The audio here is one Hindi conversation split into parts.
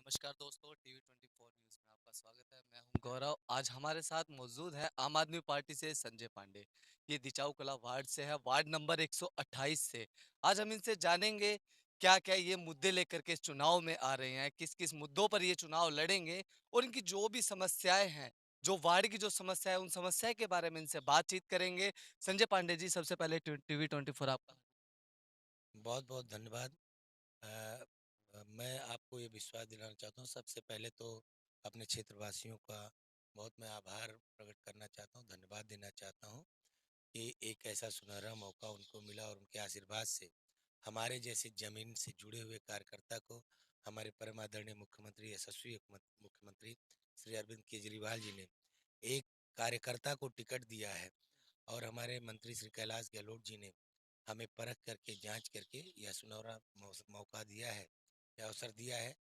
नमस्कार दोस्तों, टीवी 24 न्यूज़ में आपका स्वागत है। मैं हूं गौरव। आज हमारे साथ मौजूद है आम आदमी पार्टी से संजय पांडे। ये दिचाऊ कला वार्ड से है, वार्ड नंबर 128 से। आज हम इनसे जानेंगे क्या-क्या ये मुद्दे लेकर के इस चुनाव में आ रहे हैं, किस-किस मुद्दों पर ये चुनाव लड़ेंगे और इनकी जो भी समस्याएं हैं, जो वार्ड की जो समस्या है, उन समस्या के बारे में इनसे बातचीत करेंगे। संजय पांडे जी, सबसे पहले टीवी 24 आपका। बहुत बहुत धन्यवाद। अ, मैं आपको ये विश्वास दिलाना चाहता हूँ, सबसे पहले तो अपने क्षेत्रवासियों का बहुत मैं आभार प्रकट करना चाहता हूँ, धन्यवाद देना चाहता हूँ कि एक ऐसा सुनहरा मौका उनको मिला और उनके आशीर्वाद से हमारे जैसे जमीन से जुड़े हुए कार्यकर्ता को हमारे परम आदरणीय मुख्यमंत्री, यशस्वी मुख्यमंत्री श्री अरविंद केजरीवाल जी ने एक कार्यकर्ता को टिकट दिया है और हमारे मंत्री श्री कैलाश गहलोत जी ने हमें परख करके जांच करके यह सुनहरा मौका दिया है, यह अवसर दिया है।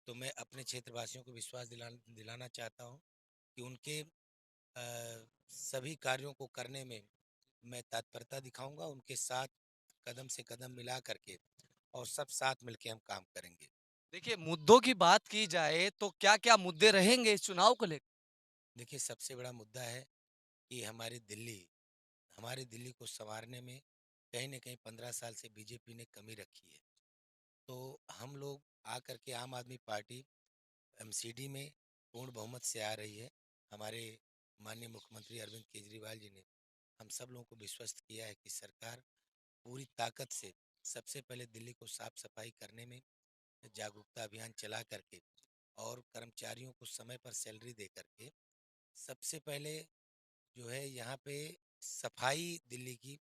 तो मैं अपने क्षेत्रवासियों को विश्वास दिलाना चाहता हूँ कि उनके सभी कार्यों को करने में मैं तत्परता दिखाऊंगा, उनके साथ कदम से कदम मिला करके और सब साथ मिलके हम काम करेंगे। देखिए, मुद्दों की बात की जाए तो क्या-क्या मुद्दे रहेंगे इस चुनाव को लेकर? देखिए, सबसे बड़ा मुद्दा है कि हमारी दिल्ली को संवारने में कहीं न कहीं 15 साल से बीजेपी ने कमी रखी है। तो हम लोग आकर के आम आदमी पार्टी एमसीडी में पूर्ण बहुमत से आ रही है। हमारे माननीय मुख्यमंत्री अरविंद केजरीवाल जी ने हम सब लोगों को विश्वस्त किया है कि सरकार पूरी ताकत से सबसे पहले दिल्ली को साफ सफाई करने में जागरूकता अभियान चला करके और कर्मचारियों को समय पर सैलरी दे करके सबसे पहले जो है यहाँ पे दिल्ली की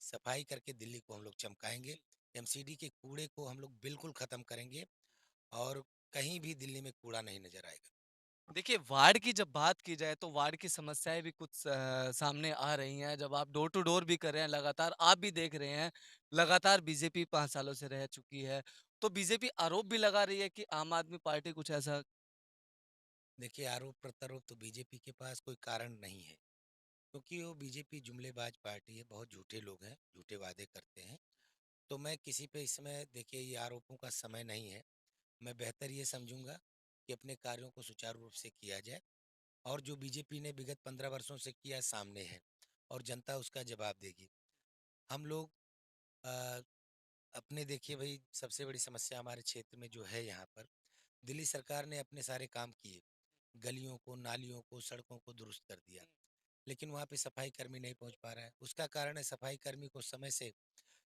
सफाई करके दिल्ली को हम लोग चमकाएंगे। एमसीडी के कूड़े को हम लोग बिल्कुल खत्म करेंगे और कहीं भी दिल्ली में कूड़ा नहीं नजर आएगा। देखिए, वार्ड की जब बात की जाए तो वार्ड की समस्याएँ भी कुछ सामने आ रही हैं। जब आप डोर टू डोर भी कर रहे हैं लगातार, आप भी देख रहे हैं, लगातार बीजेपी 5 सालों से रह चुकी है। तो बीजेपी आरोप भी लगा रही है कि आम आदमी पार्टी कुछ ऐसा। देखिए, आरोप प्रत्यारोप तो बीजेपी के पास कोई कारण नहीं है, क्योंकि वो बीजेपी जुमलेबाज पार्टी है, बहुत झूठे लोग हैं, झूठे वादे करते हैं। तो मैं किसी पे इस समय देखिए ये आरोपों का समय नहीं है। मैं बेहतर ये समझूंगा कि अपने कार्यों को सुचारू रूप से किया जाए और जो बीजेपी ने विगत 15 वर्षों से किया सामने है और जनता उसका जवाब देगी। हम लोग अ, अपने देखिए भाई, सबसे बड़ी समस्या हमारे क्षेत्र में जो है यहाँ पर, दिल्ली सरकार ने अपने सारे काम किए, गलियों को, नालियों को, सड़कों को दुरुस्त कर दिया, लेकिन वहाँ पे सफाई कर्मी नहीं पहुँच पा रहा है। उसका कारण है सफाई कर्मी को समय से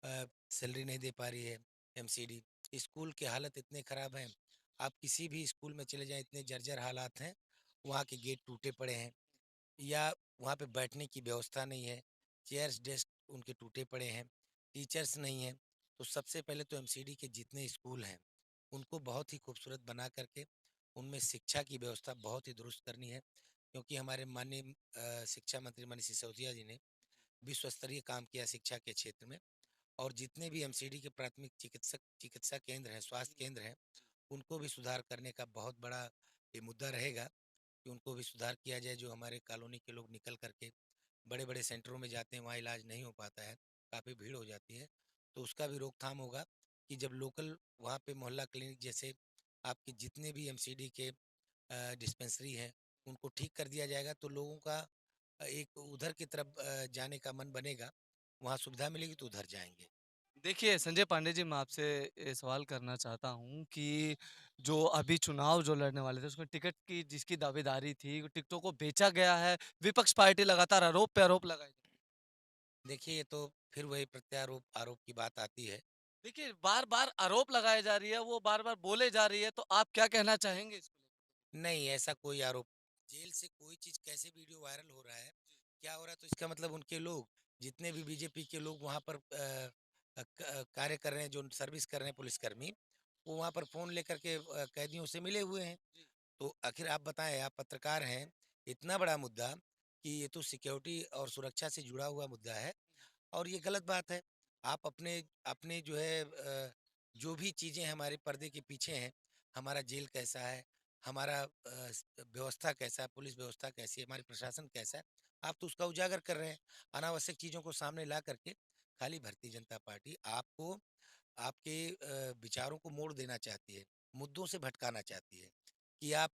सैलरी नहीं दे पा रही है एमसीडी। स्कूल की हालत इतने खराब हैं, आप किसी भी स्कूल में चले जाएं, इतने जर्जर हालात हैं। वहाँ के गेट टूटे पड़े हैं या वहाँ पे बैठने की व्यवस्था नहीं है, चेयर्स डेस्क उनके टूटे पड़े हैं, टीचर्स नहीं हैं। तो सबसे पहले तो एमसीडी के जितने स्कूल हैं उनको बहुत ही खूबसूरत बना करके उनमें शिक्षा की व्यवस्था बहुत ही दुरुस्त करनी है, क्योंकि हमारे माननीय शिक्षा मंत्री मनीष सिसोदिया जी ने विश्व स्तरीय काम किया शिक्षा के क्षेत्र में। और जितने भी एमसीडी के प्राथमिक चिकित्सा केंद्र हैं, स्वास्थ्य केंद्र हैं, उनको भी सुधार करने का बहुत बड़ा ये मुद्दा रहेगा कि उनको भी सुधार किया जाए। जो हमारे कॉलोनी के लोग निकल करके बड़े बड़े सेंटरों में जाते हैं, वहाँ इलाज नहीं हो पाता है, काफ़ी भीड़ हो जाती है। तो उसका भी रोकथाम होगा कि जब लोकल वहाँ पे मोहल्ला क्लिनिक जैसे आपके जितने भी एमसीडी के डिस्पेंसरी हैं उनको ठीक कर दिया जाएगा, तो लोगों का एक उधर की तरफ जाने का मन बनेगा, वहाँ सुविधा मिलेगी तो उधर जाएंगे। देखिए, संजय पांडे जी, मैं आपसे ये सवाल करना चाहता हूँ कि जो अभी चुनाव जो लड़ने वाले थे, उसमें टिकट की जिसकी दावेदारी थी, वो टिकटों को बेचा गया है। विपक्ष पार्टी लगातार आरोप पे आरोप लगाए। देखिए, ये तो फिर वही प्रत्यारोप आरोप की बात आती है। देखिए, बार-बार आरोप लगाए जा रही है, वो बार-बार बोले जा रही है, तो आप क्या कहना चाहेंगे इसको लेकर? नहीं, ऐसा कोई आरोप, जेल से कोई चीज़ कैसे वीडियो वायरल हो रहा है, क्या हो रहा है, तो इसका मतलब उनके लोग, जितने भी बीजेपी के लोग वहाँ पर कार्य कर रहे हैं, जो सर्विस कर रहे हैं पुलिसकर्मी, वो वहाँ पर फ़ोन लेकर के कैदियों से मिले हुए हैं। तो आखिर आप बताएँ, आप पत्रकार हैं, इतना बड़ा मुद्दा कि ये तो सिक्योरिटी और सुरक्षा से जुड़ा हुआ मुद्दा है और ये गलत बात है। आप अपने अपने जो है जो भी चीज़ें हमारे पर्दे के पीछे हैं, हमारा जेल कैसा है, हमारा व्यवस्था कैसा है, पुलिस व्यवस्था कैसी है, हमारी प्रशासन कैसा है, आप तो उसका उजागर कर रहे हैं। अनावश्यक चीज़ों को सामने ला करके खाली भारतीय जनता पार्टी आपको आपके विचारों को मोड़ देना चाहती है। मुद्दों से भटकाना चाहती है कि आप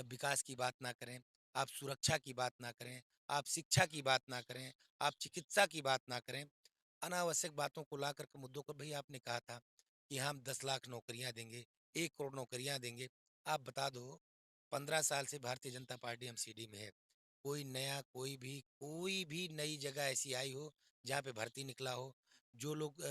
विकास की बात ना करें, आप सुरक्षा की बात ना करें, आप शिक्षा की बात ना करें, आप चिकित्सा की बात ना करें। अनावश्यक बातों को ला करके मुद्दों को भई आपने कहा था कि हम 10 लाख नौकरियाँ देंगे, 1 करोड़ नौकरियाँ देंगे। आप बता दो 15 साल से भारतीय जनता पार्टी एमसीडी में है। कोई भी नई जगह ऐसी आई हो जहाँ पे भर्ती निकला हो, जो लोग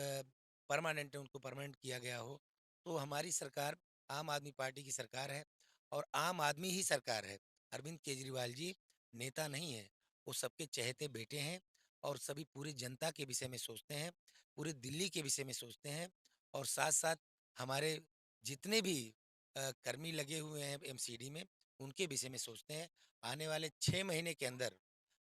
परमानेंट है उनको परमानेंट किया गया हो। तो हमारी सरकार आम आदमी पार्टी की सरकार है और आम आदमी ही सरकार है। अरविंद केजरीवाल जी नेता नहीं है, वो सबके चहेते बेटे हैं और सभी पूरी जनता के विषय में सोचते हैं, पूरे दिल्ली के विषय में सोचते हैं और साथ-साथ हमारे जितने भी कर्मी लगे हुए हैं एमसीडी में, उनके विषय में सोचते हैं। आने वाले 6 महीने के अंदर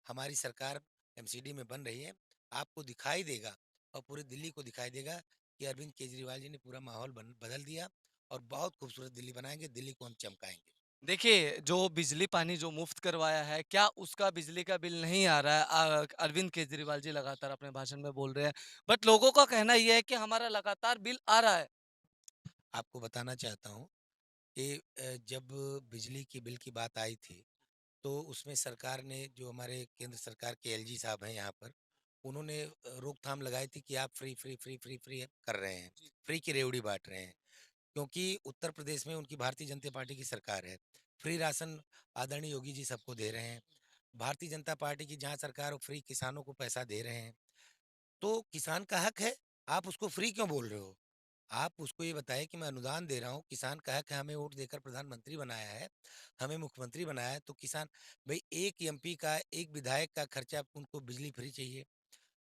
हमारी सरकार एमसीडी में बन रही है। आपको दिखाई देगा और पूरी दिल्ली को दिखाई देगा कि अरविंद केजरीवाल जी ने पूरा माहौल बदल दिया और बहुत खूबसूरत दिल्ली बनाएँगे, दिल्ली को हम चमकाएँगे। देखिए, जो बिजली पानी जो मुफ़्त करवाया है, क्या उसका बिजली का बिल नहीं आ रहा है? अरविंद केजरीवाल जी लगातार अपने भाषण में बोल रहे हैं, बट लोगों का कहना ये है कि हमारा लगातार बिल आ रहा है। आपको बताना चाहता हूँ कि जब बिजली की बिल की बात आई थी, तो उसमें सरकार ने जो हमारे केंद्र सरकार के एलजी साहब हैं यहाँ पर, उन्होंने रोकथाम लगाई थी कि आप free, free, free, free, free कर रहे हैं, फ्री की रेवड़ी बाँट रहे हैं। क्योंकि उत्तर प्रदेश में उनकी भारतीय जनता पार्टी की सरकार है। फ्री राशन आदरणीय योगी जी सबको दे रहे हैं। भारतीय जनता पार्टी की जहाँ सरकार है, वो फ्री किसानों को पैसा दे रहे हैं। तो किसान का हक है, आप उसको फ्री क्यों बोल रहे हो? आप उसको ये बताइए कि मैं अनुदान दे रहा हूँ, किसान का हक है, हमें वोट देकर प्रधानमंत्री बनाया है, हमें मुख्यमंत्री बनाया है, तो किसान भई एक एमपी का, एक विधायक का खर्चा उनको बिजली फ्री चाहिए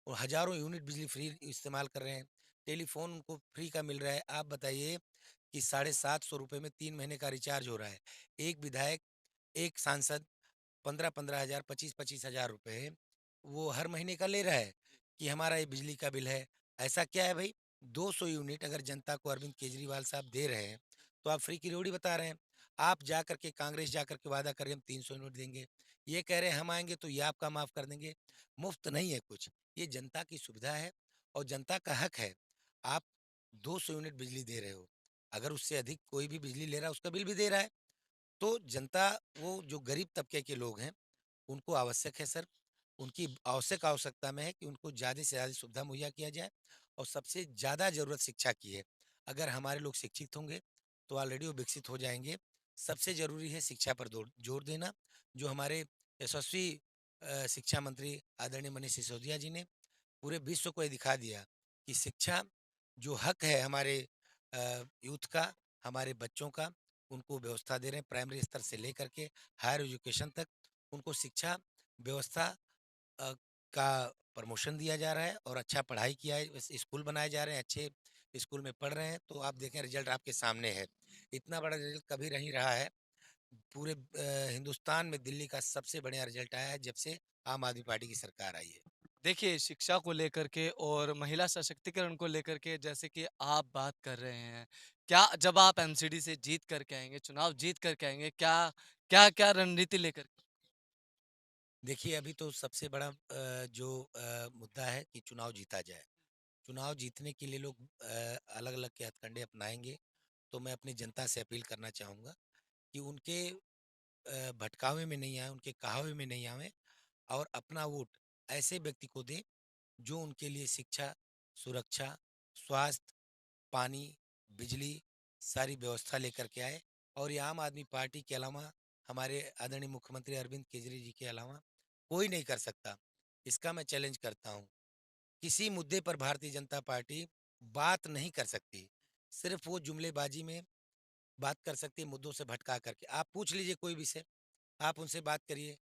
और हज़ारों यूनिट बिजली फ्री इस्तेमाल कर रहे हैं। टेलीफ़ोन उनको फ्री का मिल रहा है। आप बताइए कि ₹750 में 3 महीने का रिचार्ज हो रहा है। एक विधायक, एक सांसद 15-15 हज़ार, 25-25 हज़ार रुपए वो हर महीने का ले रहा है कि हमारा ये बिजली का बिल है। ऐसा क्या है भई? 200 यूनिट अगर जनता को अरविंद केजरीवाल साहब दे रहे हैं, तो आप फ्री की रेवड़ी बता रहे हैं। आप जा कर के कांग्रेस जा कर के वादा कर रहे हैं हम 300 यूनिट देंगे। ये कह रहे हैं हम आएँगे तो ये आपका माफ़ कर देंगे। मुफ्त नहीं है कुछ, ये जनता की सुविधा है और जनता का हक है। आप 200 यूनिट बिजली दे रहे हो, अगर उससे अधिक कोई भी बिजली ले रहा है उसका बिल भी दे रहा है। तो जनता वो जो गरीब तबके के लोग हैं, उनको आवश्यक है सर, उनकी आवश्यकता में है कि उनको ज़्यादा से ज़्यादा सुविधा मुहैया किया जाए और सबसे ज़्यादा ज़रूरत शिक्षा की है। अगर हमारे लोग शिक्षित होंगे, तो ऑलरेडी वो विकसित हो जाएँगे। सबसे ज़रूरी है शिक्षा पर जोर देना, जो हमारे यशस्वी शिक्षा मंत्री आदरणीय मनीष सिसोदिया जी ने पूरे विश्व को ये दिखा दिया कि शिक्षा जो हक है हमारे यूथ का, हमारे बच्चों का, उनको व्यवस्था दे रहे हैं प्राइमरी स्तर से लेकर के हायर एजुकेशन तक उनको शिक्षा व्यवस्था अ, का प्रमोशन दिया जा रहा है और अच्छा पढ़ाई किया है स्कूल बनाए जा रहे हैं अच्छे स्कूल में पढ़ रहे हैं तो आप देखें रिजल्ट आपके सामने है इतना बड़ा रिजल्ट कभी नहीं रहा है पूरे हिंदुस्तान में दिल्ली का सबसे बढ़िया रिजल्ट आया है जब से आम आदमी पार्टी की सरकार आई है। देखिए, शिक्षा को लेकर के और महिला सशक्तिकरण को लेकर के जैसे कि आप बात कर रहे हैं, क्या जब आप एमसीडी से जीत कर के आएँगे, चुनाव जीत कर के आएँगे, क्या रणनीति लेकर के? देखिए अभी तो सबसे बड़ा जो मुद्दा है कि चुनाव जीता जाए। चुनाव जीतने के लिए लोग अलग अलग के हथकंडे अपनाएंगे तो मैं अपनी जनता से अपील करना चाहूँगा कि उनके भटकावे में नहीं आए उनके कहावे में नहीं आवे और अपना वोट ऐसे व्यक्ति को दें जो उनके लिए शिक्षा सुरक्षा स्वास्थ्य पानी बिजली सारी व्यवस्था लेकर के आए और ये आम आदमी पार्टी के अलावा हमारे आदरणीय मुख्यमंत्री अरविंद केजरी जी के अलावा कोई नहीं कर सकता। इसका मैं चैलेंज करता हूँ किसी मुद्दे पर भारतीय जनता पार्टी बात नहीं कर सकती सिर्फ वो जुमलेबाजी में बात कर सकती है मुद्दों से भटका करके आप पूछ लीजिए कोई विषय आप उनसे बात करिए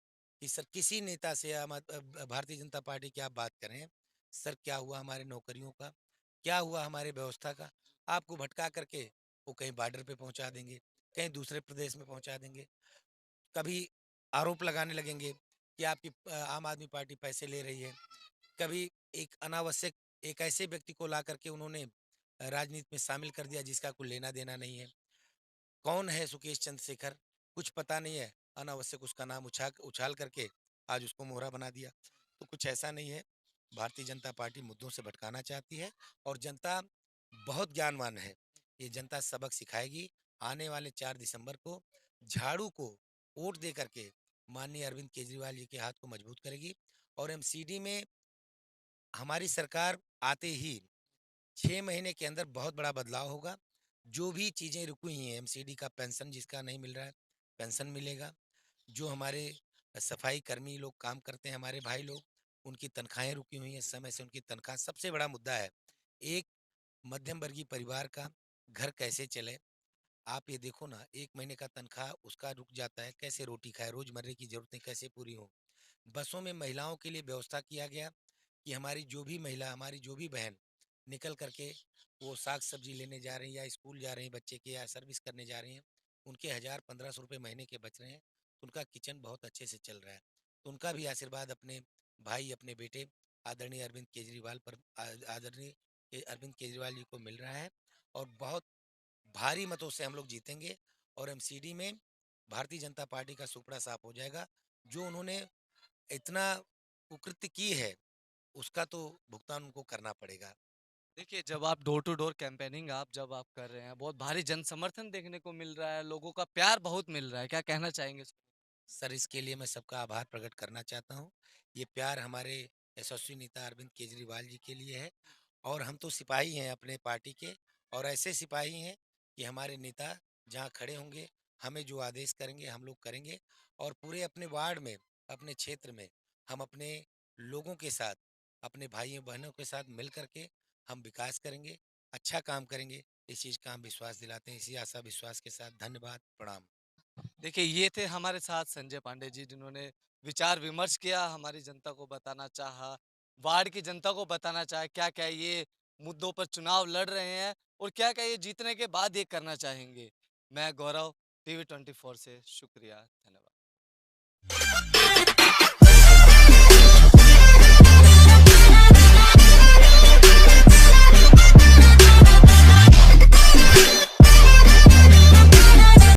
कि सर किसी नेता से भारतीय जनता पार्टी की आप बात करें सर क्या हुआ हमारे नौकरियों का क्या हुआ हमारे व्यवस्था का आपको भटका करके वो कहीं बॉर्डर पे पहुंचा देंगे कहीं दूसरे प्रदेश में पहुंचा देंगे कभी आरोप लगाने लगेंगे कि आपकी आम आदमी पार्टी पैसे ले रही है कभी एक अनावश्यक एक ऐसे व्यक्ति को ला करके उन्होंने राजनीति में शामिल कर दिया जिसका कोई लेना देना नहीं है कौन है सुकेश चंद्रशेखर कुछ पता नहीं है अनावश्यक उसका नाम उछाल उछाल करके आज उसको मोहरा बना दिया तो कुछ ऐसा नहीं है भारतीय जनता पार्टी मुद्दों से भटकाना चाहती है और जनता बहुत ज्ञानवान है ये जनता सबक सिखाएगी आने वाले 4 दिसंबर को झाड़ू को वोट दे करके माननीय अरविंद केजरीवाल जी के हाथ को मजबूत करेगी। और एमसीडी में हमारी सरकार आते ही 6 महीने के अंदर बहुत बड़ा बदलाव होगा। जो भी चीज़ें रुकी हुई हैं, एमसीडी का पेंशन जिसका नहीं मिल रहा है, पेंशन मिलेगा। जो हमारे सफाई कर्मी लोग काम करते हैं, हमारे भाई लोग, उनकी तनख्वाहें रुकी हुई हैं, समय से उनकी तनख्वाह सबसे बड़ा मुद्दा है। एक मध्यम वर्गीय परिवार का घर कैसे चले? आप ये देखो ना, 1 महीने का तनख्वाह उसका रुक जाता है, कैसे रोटी खाए? रोज़मर्रे की ज़रूरतें कैसे पूरी हों? बसों में महिलाओं के लिए व्यवस्था किया गया कि हमारी जो भी महिला, हमारी जो भी बहन निकल करके वो साग सब्जी लेने जा रही हैं या स्कूल जा रही हैं बच्चे के, या सर्विस करने जा रही हैं, उनके 1,000-1,500 रुपये महीने के बच रहे हैं, तो उनका किचन बहुत अच्छे से चल रहा है। तो उनका भी आशीर्वाद अपने भाई, अपने बेटे आदरणीय अरविंद केजरीवाल पर आदरणीय अरविंद केजरीवाल जी को मिल रहा है। और बहुत भारी मतों से हम लोग जीतेंगे और एमसीडी में भारतीय जनता पार्टी का सुपड़ा साफ हो जाएगा। जो उन्होंने इतना कुकृत्य की है, उसका तो भुगतान उनको करना पड़ेगा। देखिए, जब आप डोर टू डोर कैंपेनिंग जब आप कर रहे हैं, बहुत भारी जन समर्थन देखने को मिल रहा है, लोगों का प्यार बहुत मिल रहा है, क्या कहना चाहेंगे? सर, इसके लिए मैं सबका आभार प्रकट करना चाहता हूँ। ये प्यार हमारे यशस्वी नेता अरविंद केजरीवाल जी के लिए है। और हम तो सिपाही हैं अपने पार्टी के, और ऐसे सिपाही हैं कि हमारे नेता जहाँ खड़े होंगे, हमें जो आदेश करेंगे हम लोग करेंगे। और पूरे अपने वार्ड में, अपने क्षेत्र में हम अपने लोगों के साथ, अपने भाइयों बहनों के साथ मिल करके हम विकास करेंगे, अच्छा काम करेंगे। इस चीज़ का हम विश्वास दिलाते हैं। इसी आशा विश्वास के साथ धन्यवाद, प्रणाम। देखिए, ये थे हमारे साथ संजय पांडे जी, जिन्होंने विचार विमर्श किया, हमारी जनता को बताना चाहा, वार्ड की जनता को बताना चाहा, क्या-क्या ये मुद्दों पर चुनाव लड़ रहे हैं और क्या-क्या ये जीतने के बाद ये करना चाहेंगे। मैं गौरव, टीवी 24 से शुक्रिया, धन्यवाद।